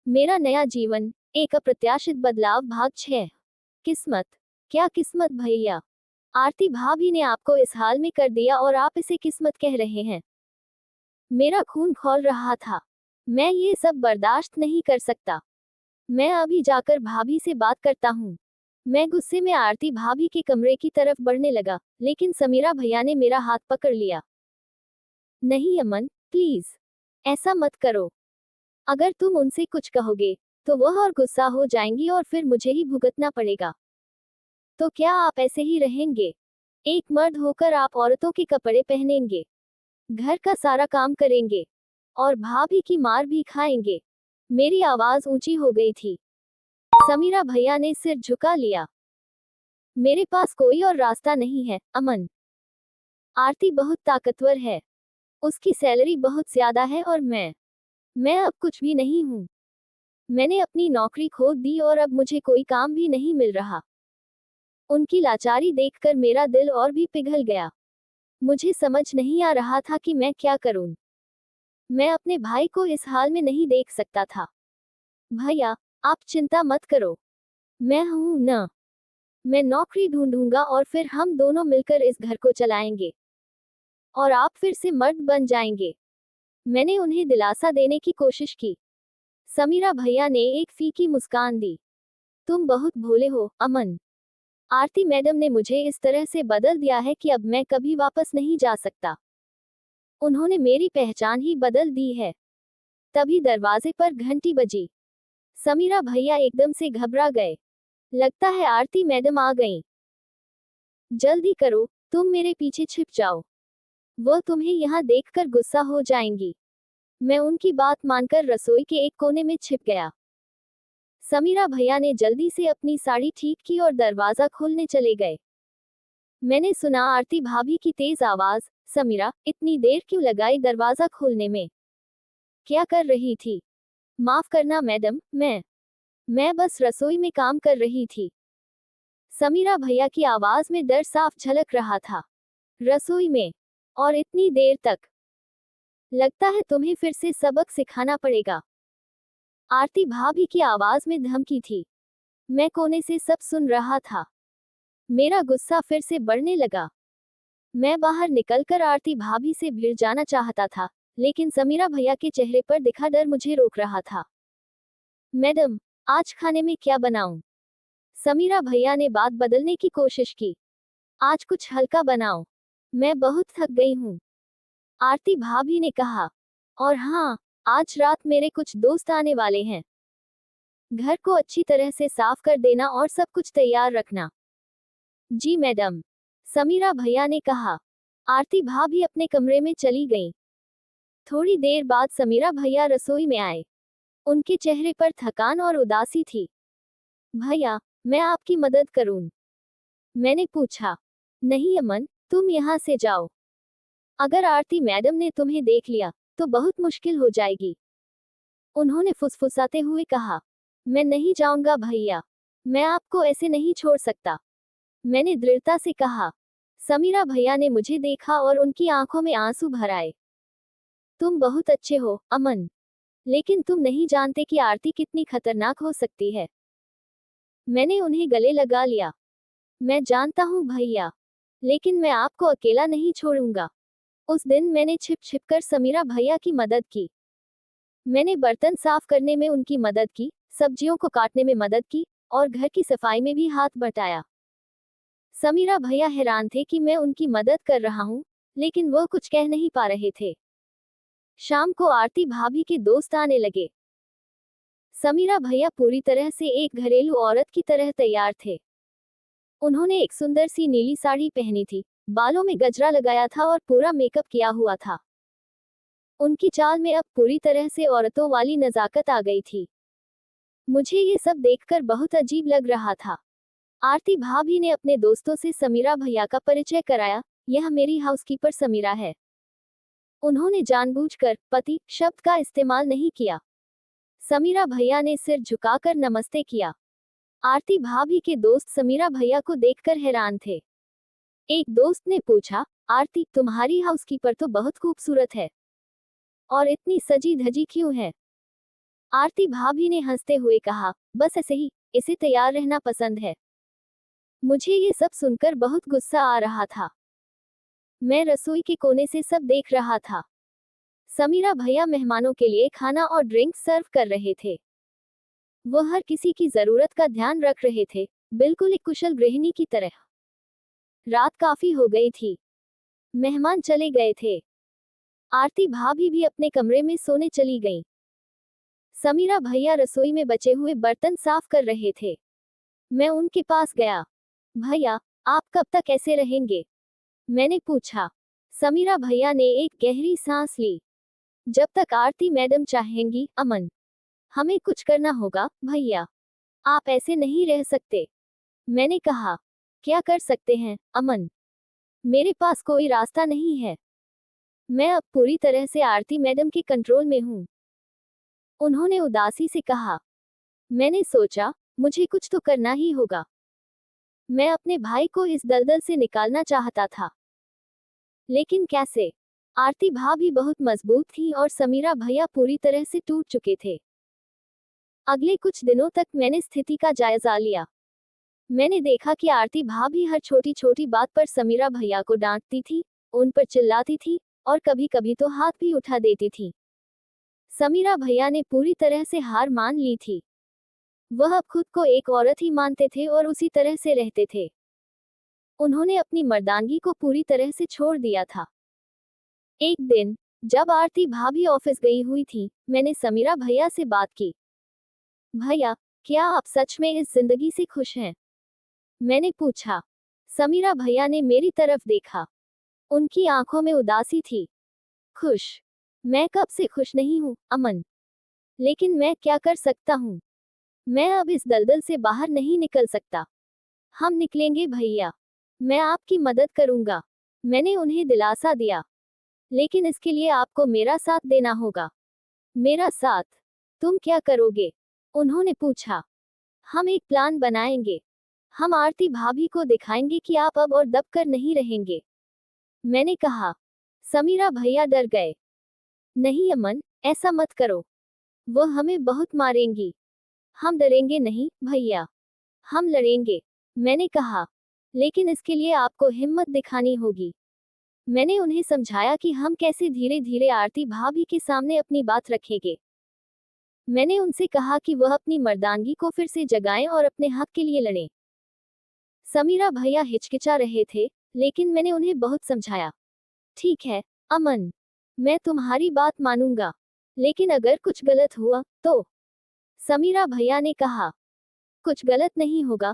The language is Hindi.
मेरा नया जीवन, एक अप्रत्याशित बदलाव भाग 6। किस्मत। क्या किस्मत भैया? आरती भाभी ने आपको इस हाल में कर दिया और आप इसे किस्मत कह रहे हैं। मेरा खून खौल रहा था। मैं ये सब बर्दाश्त नहीं कर सकता। मैं अभी जाकर भाभी से बात करता हूँ। मैं गुस्से में आरती भाभी के कमरे की तरफ बढ़ने लगा, लेकिन समीरा भैया ने मेरा हाथ पकड़ लिया। नहीं अमन, प्लीज, ऐसा मत करो। अगर तुम उनसे कुछ कहोगे, तो वह और गुस्सा हो जाएंगी और फिर मुझे ही भुगतना पड़ेगा। तो क्या आप ऐसे ही रहेंगे? एक मर्द होकर आप औरतों के कपड़े पहनेंगे, घर का सारा काम करेंगे, और भाभी की मार भी खाएंगे? मेरी आवाज ऊंची हो गई थी। समीरा भैया ने सिर झुका लिया। मेरे पास कोई और रास्ता नहीं है, अमन। आरती बहुत ताकतवर है। उसकी सैलरी बहुत ज्यादा है और मैं अब कुछ भी नहीं हूँ। मैंने अपनी नौकरी खो दी और अब मुझे कोई काम भी नहीं मिल रहा। उनकी लाचारी देखकर मेरा दिल और भी पिघल गया। मुझे समझ नहीं आ रहा था कि मैं क्या करूं। मैं अपने भाई को इस हाल में नहीं देख सकता था। भैया, आप चिंता मत करो। मैं हूं न। मैं नौकरी ढूंढूंगा और फिर हम दोनों मिलकर इस घर को चलाएंगे। और आप फिर से मर्द बन जाएंगे। मैंने उन्हें दिलासा देने की कोशिश की। समीरा भैया ने एक फीकी मुस्कान दी। तुम बहुत भोले हो, अमन। आरती मैडम ने मुझे इस तरह से बदल दिया है कि अब मैं कभी वापस नहीं जा सकता। उन्होंने मेरी पहचान ही बदल दी है। तभी दरवाजे पर घंटी बजी। समीरा भैया एकदम से घबरा गए। लगता है आरती मैडम आ गईं। जल्दी करो, तुम मेरे पीछे छिप जाओ। वो तुम्हें यहाँ देखकर गुस्सा हो जाएंगी। मैं उनकी बात मानकर रसोई के एक कोने में छिप गया। समीरा भैया ने जल्दी से अपनी साड़ी ठीक की और दरवाजा खोलने चले गए। मैंने सुना आरती भाभी की तेज आवाज, समीरा, इतनी देर क्यों लगाई दरवाजा खोलने में? क्या कर रही थी? माफ करना मैडम, मैं बस रसोई में काम कर रही थी। समीरा भैया की आवाज में डर साफ झलक रहा था। रसोई में? और इतनी देर तक? लगता है तुम्हें फिर से सबक सिखाना पड़ेगा। आरती भाभी की आवाज में धमकी थी। मैं कोने से सब सुन रहा था। मेरा गुस्सा फिर से बढ़ने लगा। मैं बाहर निकलकर आरती भाभी से भिड़ जाना चाहता था, लेकिन समीरा भैया के चेहरे पर दिखा डर मुझे रोक रहा था। मैडम, आज खाने में क्या बनाऊं? समीरा भैया ने बात बदलने की कोशिश की। आज कुछ हल्का बनाओ। मैं बहुत थक गई हूँ, आरती भाभी ने कहा। और हाँ, आज रात मेरे कुछ दोस्त आने वाले हैं। घर को अच्छी तरह से साफ कर देना और सब कुछ तैयार रखना। जी मैडम, समीरा भैया ने कहा। आरती भाभी अपने कमरे में चली गई। थोड़ी देर बाद समीरा भैया रसोई में आए। उनके चेहरे पर थकान और उदासी थी। भैया, मैं आपकी मदद करूं? मैंने पूछा। नहीं अमन, तुम यहाँ से जाओ। अगर आरती मैडम ने तुम्हें देख लिया, तो बहुत मुश्किल हो जाएगी। उन्होंने फुसफुसाते हुए कहा। मैं नहीं जाऊंगा भैया। मैं आपको ऐसे नहीं छोड़ सकता, मैंने दृढ़ता से कहा। समीरा भैया ने मुझे देखा और उनकी आंखों में आंसू भर आए। तुम बहुत अच्छे हो, अमन। लेकिन तुम नहीं जानते कि आरती कितनी खतरनाक हो सकती है। मैंने उन्हें गले लगा लिया। मैं जानता हूँ भैया, लेकिन मैं आपको अकेला नहीं छोड़ूंगा। उस दिन मैंने छिप छिप कर समीरा भैया की मदद की। मैंने बर्तन साफ करने में उनकी मदद की, सब्जियों को काटने में मदद की, और घर की सफाई में भी हाथ बटाया। समीरा भैया हैरान थे कि मैं उनकी मदद कर रहा हूँ, लेकिन वह कुछ कह नहीं पा रहे थे। शाम को आरती भाभी के दोस्त आने लगे। समीरा भैया पूरी तरह से एक घरेलू औरत की तरह तैयार थे। उन्होंने एक सुंदर सी नीली साड़ी पहनी थी, बालों में गजरा लगाया था और पूरा मेकअप किया हुआ था। उनकी चाल में अब पूरी तरह से औरतों वाली नजाकत आ गई थी। मुझे ये सब देखकर बहुत अजीब लग रहा था। आरती भाभी ने अपने दोस्तों से समीरा भैया का परिचय कराया। यह मेरी हाउसकीपर समीरा है। उन्होंने जानबूझकर पति शब्द का इस्तेमाल नहीं किया। समीरा भैया ने सिर झुकाकर नमस्ते किया। आरती भाभी के दोस्त समीरा भैया को देखकर हैरान थे। एक दोस्त ने पूछा, आरती, तुम्हारी हाउसकीपर तो बहुत खूबसूरत है, और इतनी सजी धजी क्यों है? आरती भाभी ने हंसते हुए कहा, बस ऐसे ही, इसे तैयार रहना पसंद है। मुझे ये सब सुनकर बहुत गुस्सा आ रहा था। मैं रसोई के कोने से सब देख रहा था। समीरा भैया मेहमानों के लिए खाना और ड्रिंक सर्व कर रहे थे। वो हर किसी की जरूरत का ध्यान रख रहे थे, बिल्कुल एक कुशल गृहिणी की तरह। रात काफी हो गई थी। मेहमान चले गए थे। आरती भाभी भी अपने कमरे में सोने चली गईं। समीरा भैया रसोई में बचे हुए बर्तन साफ कर रहे थे। मैं उनके पास गया। भैया, आप कब तक ऐसे रहेंगे? मैंने पूछा। समीरा भैया ने एक गहरी सांस ली। जब तक आरती मैडम चाहेंगी, अमन। हमें कुछ करना होगा, भैया। आप ऐसे नहीं रह सकते। मैंने कहा। क्या कर सकते हैं, अमन? मेरे पास कोई रास्ता नहीं है। मैं अब पूरी तरह से आरती मैडम के कंट्रोल में हूँ। उन्होंने उदासी से कहा। मैंने सोचा, मुझे कुछ तो करना ही होगा। मैं अपने भाई को इस दलदल से निकालना चाहता था। लेकिन कैसे? आरती भाभी बहुत मजबूत थी और समीरा भैया पूरी तरह से टूट चुके थे। अगले कुछ दिनों तक मैंने स्थिति का जायजा लिया। मैंने देखा कि आरती भाभी हर छोटी छोटी बात पर समीरा भैया को डांटती थी, उन पर चिल्लाती थी और कभी कभी तो हाथ भी उठा देती थी। समीरा भैया ने पूरी तरह से हार मान ली थी। वह अब खुद को एक औरत ही मानते थे और उसी तरह से रहते थे। उन्होंने अपनी मर्दानगी को पूरी तरह से छोड़ दिया था। एक दिन, जब आरती भाभी ऑफिस गई हुई थी, मैंने समीरा भैया से बात की। भैया, क्या आप सच में इस जिंदगी से खुश हैं? मैंने पूछा। समीरा भैया ने मेरी तरफ देखा। उनकी आंखों में उदासी थी। खुश? मैं कब से खुश नहीं हूँ, अमन। लेकिन मैं क्या कर सकता हूँ? मैं अब इस दलदल से बाहर नहीं निकल सकता। हम निकलेंगे भैया। मैं आपकी मदद करूंगा। मैंने उन्हें दिलासा दिया। लेकिन इसके लिए आपको मेरा साथ देना होगा। मेरा साथ? तुम क्या करोगे? उन्होंने पूछा। हम एक प्लान बनाएंगे। हम आरती भाभी को दिखाएंगे कि आप अब और दब कर नहीं रहेंगे। मैंने कहा। समीरा भैया डर गए। नहीं अमन, ऐसा मत करो। वो हमें बहुत मारेंगी। हम डरेंगे नहीं, भैया। हम लड़ेंगे। मैंने कहा। लेकिन इसके लिए आपको हिम्मत दिखानी होगी। मैंने उन्हें समझाया कि हम कैसे धीरे धीरे आरती भाभी के सामने अपनी बात रखेंगे। मैंने उनसे कहा कि वह अपनी मर्दानगी को फिर से जगाएं और अपने हक के लिए लड़ें। समीरा भैया हिचकिचा रहे थे, लेकिन मैंने उन्हें बहुत समझाया। ठीक है, अमन। मैं तुम्हारी बात मानूंगा। लेकिन अगर कुछ गलत हुआ, तो? समीरा भैया ने कहा। कुछ गलत नहीं होगा,